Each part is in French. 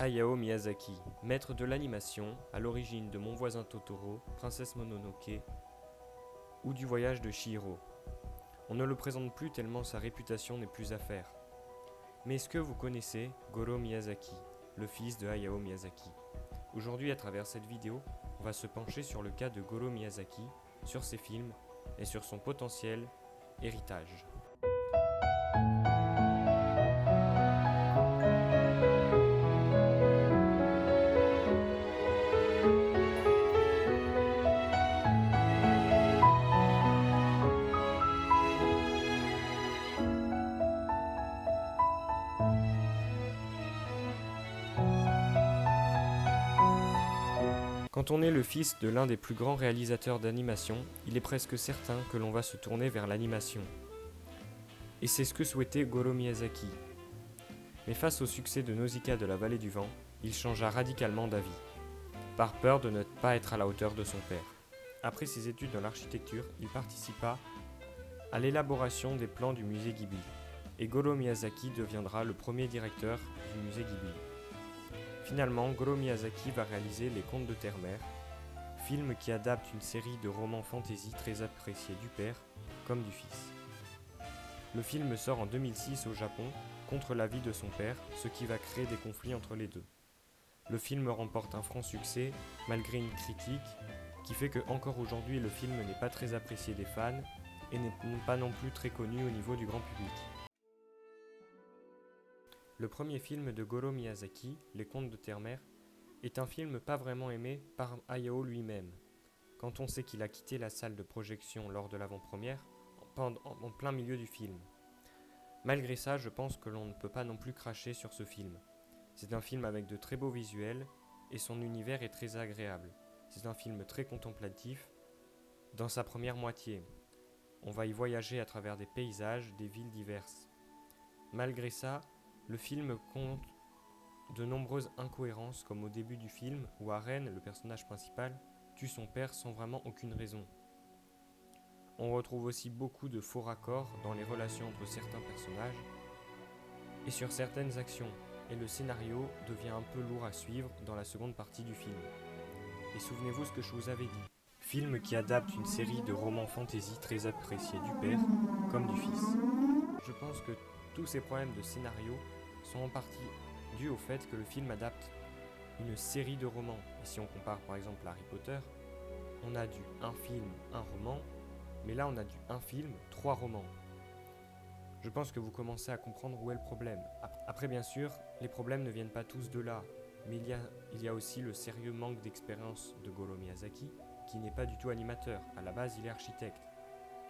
Hayao Miyazaki, maître de l'animation, à l'origine de Mon voisin Totoro, Princesse Mononoke ou du voyage de Chihiro. On ne le présente plus tellement sa réputation n'est plus à faire. Mais est-ce que vous connaissez Goro Miyazaki, le fils de Hayao Miyazaki? Aujourd'hui, à travers cette vidéo, on va se pencher sur le cas de Goro Miyazaki, sur ses films et sur son potentiel héritage. Quand on est le fils de l'un des plus grands réalisateurs d'animation, il est presque certain que l'on va se tourner vers l'animation. Et c'est ce que souhaitait Goro Miyazaki. Mais face au succès de Nausicaa de la vallée du vent, il changea radicalement d'avis, par peur de ne pas être à la hauteur de son père. Après ses études dans l'architecture, il participa à l'élaboration des plans du musée Ghibli, et Goro Miyazaki deviendra le premier directeur du musée Ghibli. Finalement, Goro Miyazaki va réaliser Les Contes de Terre-Mère, film qui adapte une série de romans fantasy très appréciés du père comme du fils. Le film sort en 2006 au Japon, contre l'avis de son père, ce qui va créer des conflits entre les deux. Le film remporte un franc succès, malgré une critique qui fait que encore aujourd'hui le film n'est pas très apprécié des fans et n'est pas non plus très connu au niveau du grand public. Le premier film de Goro Miyazaki, Les Contes de Terre-Mère, est un film pas vraiment aimé par Hayao lui-même, quand on sait qu'il a quitté la salle de projection lors de l'avant-première, en plein milieu du film. Malgré ça, je pense que l'on ne peut pas non plus cracher sur ce film. C'est un film avec de très beaux visuels et son univers est très agréable. C'est un film très contemplatif dans sa première moitié. On va y voyager à travers des paysages, des villes diverses. Malgré ça, le film compte de nombreuses incohérences, comme au début du film où Aren, le personnage principal, tue son père sans vraiment aucune raison. On retrouve aussi beaucoup de faux raccords dans les relations entre certains personnages et sur certaines actions, et le scénario devient un peu lourd à suivre dans la seconde partie du film. Et souvenez-vous ce que je vous avais dit, film qui adapte une série de romans fantasy très appréciés du père comme du fils. Je pense que tous ces problèmes de scénario sont en partie dus au fait que le film adapte une série de romans. Et si on compare par exemple Harry Potter, on a du un film, un roman, mais là on a du un film, 3 romans. Je pense que vous commencez à comprendre où est le problème. Après bien sûr, les problèmes ne viennent pas tous de là, mais il y a aussi le sérieux manque d'expérience de Goro Miyazaki, qui n'est pas du tout animateur, à la base il est architecte.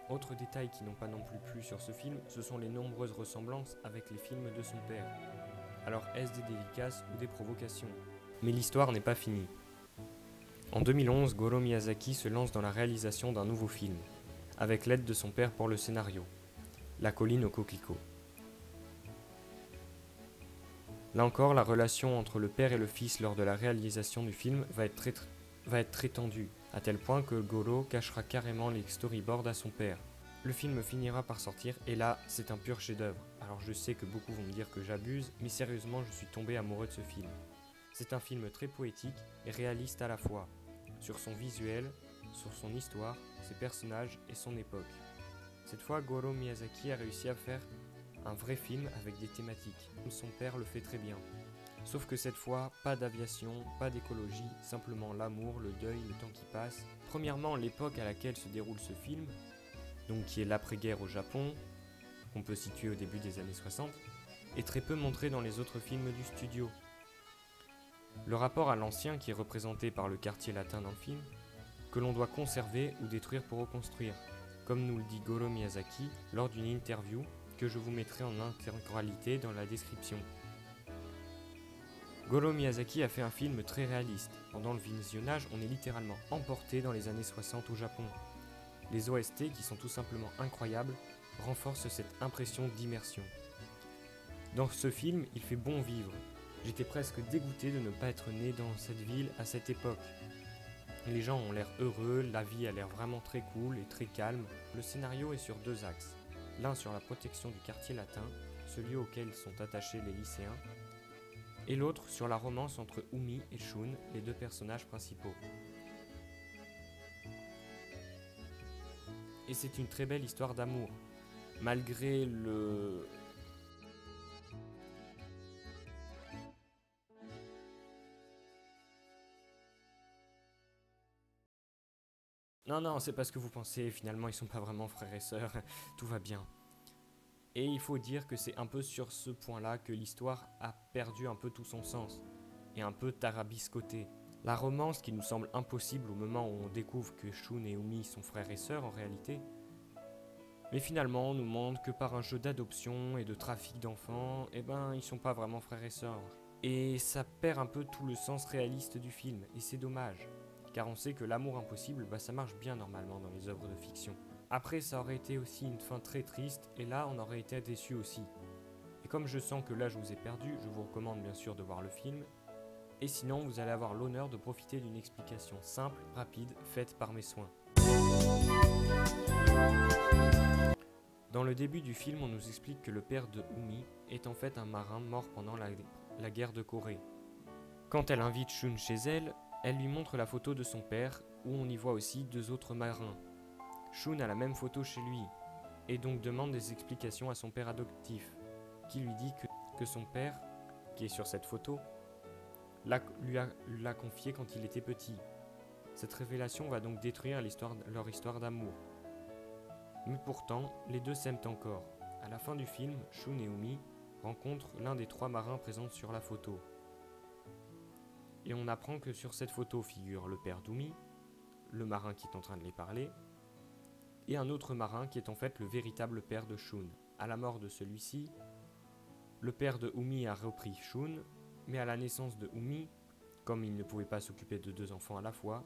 Autres détails qui n'ont pas non plus plu sur ce film, ce sont les nombreuses ressemblances avec les films de son père. Alors est-ce des dédicaces ou des provocations? Mais l'histoire n'est pas finie. En 2011, Goro Miyazaki se lance dans la réalisation d'un nouveau film, avec l'aide de son père pour le scénario, La colline aux coquelicots. Là encore, la relation entre le père et le fils lors de la réalisation du film va être très tendue, à tel point que Goro cachera carrément les storyboards à son père. Le film finira par sortir et là, c'est un pur chef-d'œuvre. Alors je sais que beaucoup vont me dire que j'abuse, mais sérieusement, je suis tombé amoureux de ce film. C'est un film très poétique et réaliste à la fois, sur son visuel, sur son histoire, ses personnages et son époque. Cette fois, Goro Miyazaki a réussi à faire un vrai film avec des thématiques, comme son père le fait très bien. Sauf que cette fois, pas d'aviation, pas d'écologie, simplement l'amour, le deuil, le temps qui passe. Premièrement, l'époque à laquelle se déroule ce film, donc qui est l'après-guerre au Japon, qu'on peut situer au début des années 60, est très peu montré dans les autres films du studio. Le rapport à l'ancien qui est représenté par le quartier latin dans le film, que l'on doit conserver ou détruire pour reconstruire, comme nous le dit Goro Miyazaki lors d'une interview que je vous mettrai en intégralité dans la description. Goro Miyazaki a fait un film très réaliste. Pendant le visionnage, on est littéralement emporté dans les années 60 au Japon. Les OST, qui sont tout simplement incroyables, renforcent cette impression d'immersion. Dans ce film, il fait bon vivre. J'étais presque dégoûté de ne pas être né dans cette ville à cette époque. Les gens ont l'air heureux, la vie a l'air vraiment très cool et très calme. Le scénario est sur 2 axes. L'un sur la protection du quartier latin, celui auquel sont attachés les lycéens, et l'autre sur la romance entre Umi et Shun, les deux personnages principaux. Et c'est une très belle histoire d'amour, malgré le... Non, c'est pas ce que vous pensez, finalement ils sont pas vraiment frères et sœurs, tout va bien. Et il faut dire que c'est un peu sur ce point-là que l'histoire a perdu un peu tout son sens, et un peu tarabiscoté. La romance qui nous semble impossible au moment où on découvre que Shun et Umi sont frères et sœurs en réalité, mais finalement on nous montre que par un jeu d'adoption et de trafic d'enfants, ils sont pas vraiment frères et sœurs. Et ça perd un peu tout le sens réaliste du film, et c'est dommage, car on sait que l'amour impossible, ça marche bien normalement dans les œuvres de fiction. Après, ça aurait été aussi une fin très triste, et là, on aurait été déçu aussi. Et comme je sens que là, je vous ai perdu, je vous recommande bien sûr de voir le film. Et sinon, vous allez avoir l'honneur de profiter d'une explication simple, rapide, faite par mes soins. Dans le début du film, on nous explique que le père de Umi est en fait un marin mort pendant la guerre de Corée. Quand elle invite Shun chez elle, elle lui montre la photo de son père, où on y voit aussi 2 autres marins. Shun a la même photo chez lui, et donc demande des explications à son père adoptif, qui lui dit que son père, qui est sur cette photo, l'a confié quand il était petit. Cette révélation va donc détruire leur histoire d'amour. Mais pourtant, les deux s'aiment encore. À la fin du film, Shun et Umi rencontrent l'un des 3 marins présents sur la photo. Et on apprend que sur cette photo figure le père d'Umi, le marin qui est en train de les parler, et un autre marin qui est en fait le véritable père de Shun. À la mort de celui-ci, le père de Umi a repris Shun, mais à la naissance de Umi, comme il ne pouvait pas s'occuper de 2 enfants à la fois,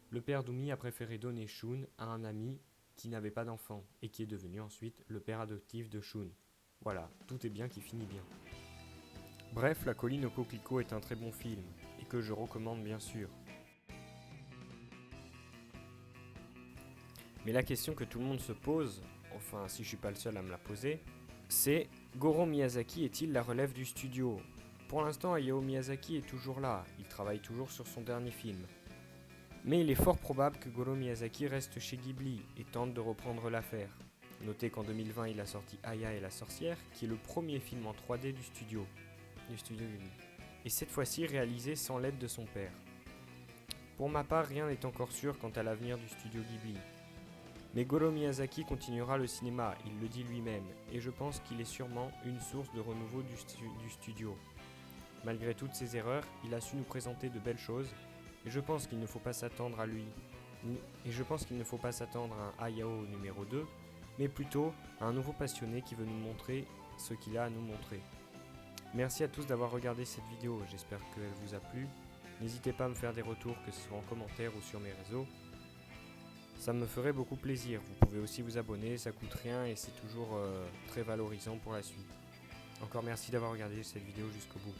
le père d'Umi a préféré donner Shun à un ami qui n'avait pas d'enfant et qui est devenu ensuite le père adoptif de Shun. Voilà, tout est bien qui finit bien. Bref, La colline aux coquelicots est un très bon film, et que je recommande bien sûr. Mais la question que tout le monde se pose, enfin si je suis pas le seul à me la poser, c'est Goro Miyazaki est-il la relève du studio? Pour l'instant, Hayao Miyazaki est toujours là, il travaille toujours sur son dernier film. Mais il est fort probable que Goro Miyazaki reste chez Ghibli et tente de reprendre l'affaire. Notez qu'en 2020, il a sorti Aya et la sorcière, qui est le premier film en 3D du studio Ghibli. Et cette fois-ci réalisé sans l'aide de son père. Pour ma part, rien n'est encore sûr quant à l'avenir du studio Ghibli. Mais Goro Miyazaki continuera le cinéma, il le dit lui-même, et je pense qu'il est sûrement une source de renouveau du studio. Malgré toutes ses erreurs, il a su nous présenter de belles choses, et je pense qu'il ne faut pas s'attendre à lui. Et je pense qu'il ne faut pas s'attendre à un Hayao numéro 2, mais plutôt à un nouveau passionné qui veut nous montrer ce qu'il a à nous montrer. Merci à tous d'avoir regardé cette vidéo, j'espère qu'elle vous a plu. N'hésitez pas à me faire des retours, que ce soit en commentaire ou sur mes réseaux. Ça me ferait beaucoup plaisir. Vous pouvez aussi vous abonner, ça coûte rien et c'est toujours très valorisant pour la suite. Encore merci d'avoir regardé cette vidéo jusqu'au bout.